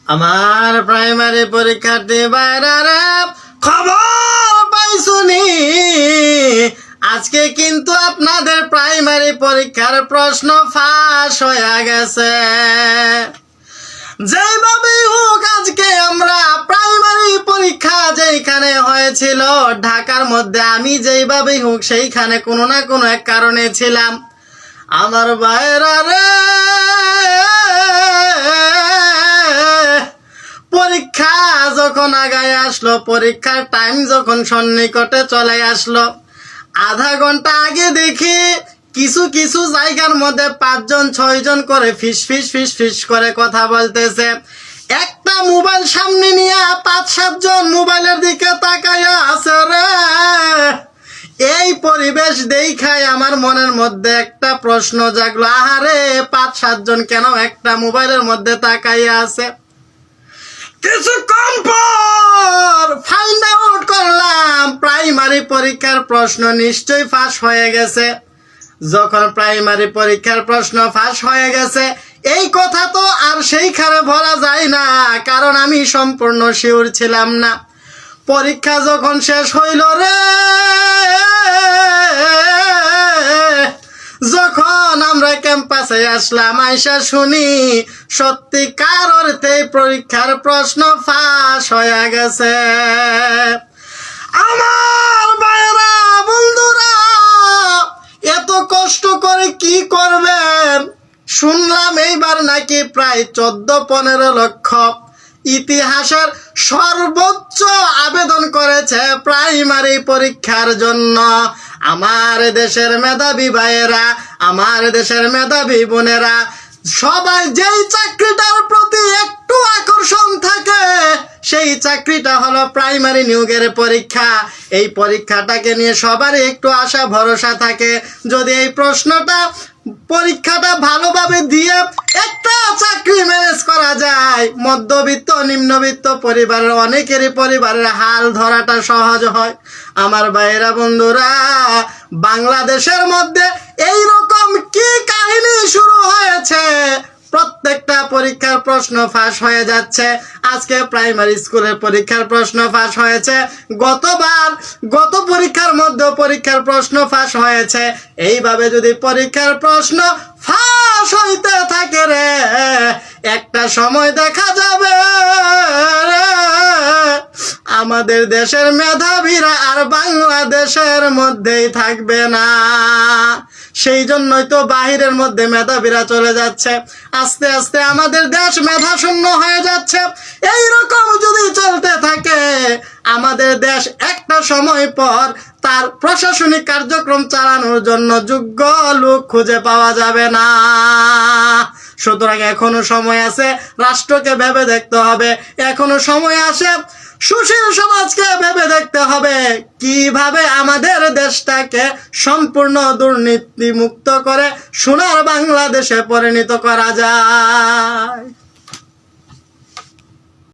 আমার প্রাইমারি পরীক্ষার্থী বাইরারে খবর পাইছুনি, আজকে কিন্তু আপনাদের প্রাইমারি পরীক্ষার প্রশ্ন ফাঁস হয়ে গেছে। যেভাবেই হোক আজকে আমরা প্রাইমারি পরীক্ষা যেখানে হয়েছিল ঢাকার মধ্যে, আমি যেভাবেই হোক সেইখানে কোনো না কোনো এক কারণে ছিলাম। আমার ভাইরা রে, পরীক্ষা যখন আগায় আসলো, পরীক্ষার টাইম যখন সন্নিকটে চলে আসলো, আধা ঘন্টা আগে দেখি কিছু কিছু জায়গার মধ্যে 5 জন 6 জন করে ফিস ফিস করে কথা বলতেছে। একটা মোবাইল সামনে নিয়ে 5-7 জন মোবাইলের দিকে তাকাইয়া আছে রে। এই পরিবেশ দেখাই আমার মনের মধ্যে একটা প্রশ্ন জাগলো, আহারে 5-7 জন কেন একটা মোবাইলের মধ্যে তাকাইয়া আছে। কিছুক্ষণ পর ফাইন্ড আউট করলাম প্রাইমারি পরীক্ষার প্রশ্ন নিশ্চয়ই ফাঁস হয়ে গেছে। যখন প্রাইমারি পরীক্ষার প্রশ্ন ফাঁস হয়ে গেছে, এই কথা তো আর সেইখানে বলা যায় না, কারণ আমি সম্পূর্ণ শিওর ছিলাম না। পরীক্ষা যখন শেষ হইল রে, যখন আমরা ক্যাম্পাসে আসলাম, আইসা শুনি সত্যিকার অর্থে পরীক্ষার প্রশ্ন ফাঁস হয়ে গেছে। আমার ভাইরা বন্ধুরা, এত কষ্ট করে কি করবেন? শুনলাম এইবার নাকি প্রায় 14-15 লক্ষ ইতিহাসের সর্বোচ্চ আবেদন করেছে প্রাইমারি পরীক্ষার জন্য। আমার দেশের মেধাবী ভাইয়েরা, আমার দেশের মেধাবী বোনেরা, সবাই যেই চাকরিটার প্রতি একটু আকর্ষণ থাকে, সেই চাকরিটা হলো প্রাইমারি নিয়োগের পরীক্ষা। এই পরীক্ষাটাকে নিয়ে সবারই একটু আশা ভরসা থাকে, যদি এই পরীক্ষাটা ভালোভাবে দিয়ে একটা চাকরি ম্যানেজ করা যায়, মধ্যবিত্ত নিম্নবিত্ত পরিবারের অনেকেরই পরিবারের হাল ধরাটা সহজ হয়। আমার ভাইয়েরা বন্ধুরা, বাংলাদেশের মধ্যে এইরকম কি কাহিনী শুরু হয়েছে? প্রত্যেকটা পরীক্ষার প্রশ্ন ফাঁস হয়ে যাচ্ছে। আজকে প্রাইমারি স্কুলের পরীক্ষার প্রশ্ন ফাঁস হয়েছে, গত পরীক্ষার মধ্যে পরীক্ষার প্রশ্ন ফাঁস হয়েছে। এইভাবে যদি পরীক্ষার প্রশ্ন ফাঁস হইতে থাকে রে, একটা সময় দেখা যাবে আমাদের দেশের মেধাবীরা আর বাংলাদেশের মধ্যেই থাকবে না। সেই জন্যই তো বাহিরের মধ্যে মেধাবীরা চলে যাচ্ছে। আস্তে আস্তে আমাদের দেশ মেধা শূন্য হয়ে যাচ্ছে। এইরকম যদি চলতে থাকে, আমাদের দেশ একটা সময় পর তার প্রশাসনিক কার্যক্রম চালানোর জন্য যোগ্য লোক খুঁজে পাওয়া যাবে না। সুতরাং এখনো সময় আছে, রাষ্ট্রকে ভেবে দেখতে হবে। এখনো সময় আছে, সুশীল সমাজকে ভেবে দেখতে হবে কিভাবে আমাদের দেশটাকে সম্পূর্ণ দুর্নীতি মুক্ত করে সোনার বাংলাদেশে পরিণত করা যায়।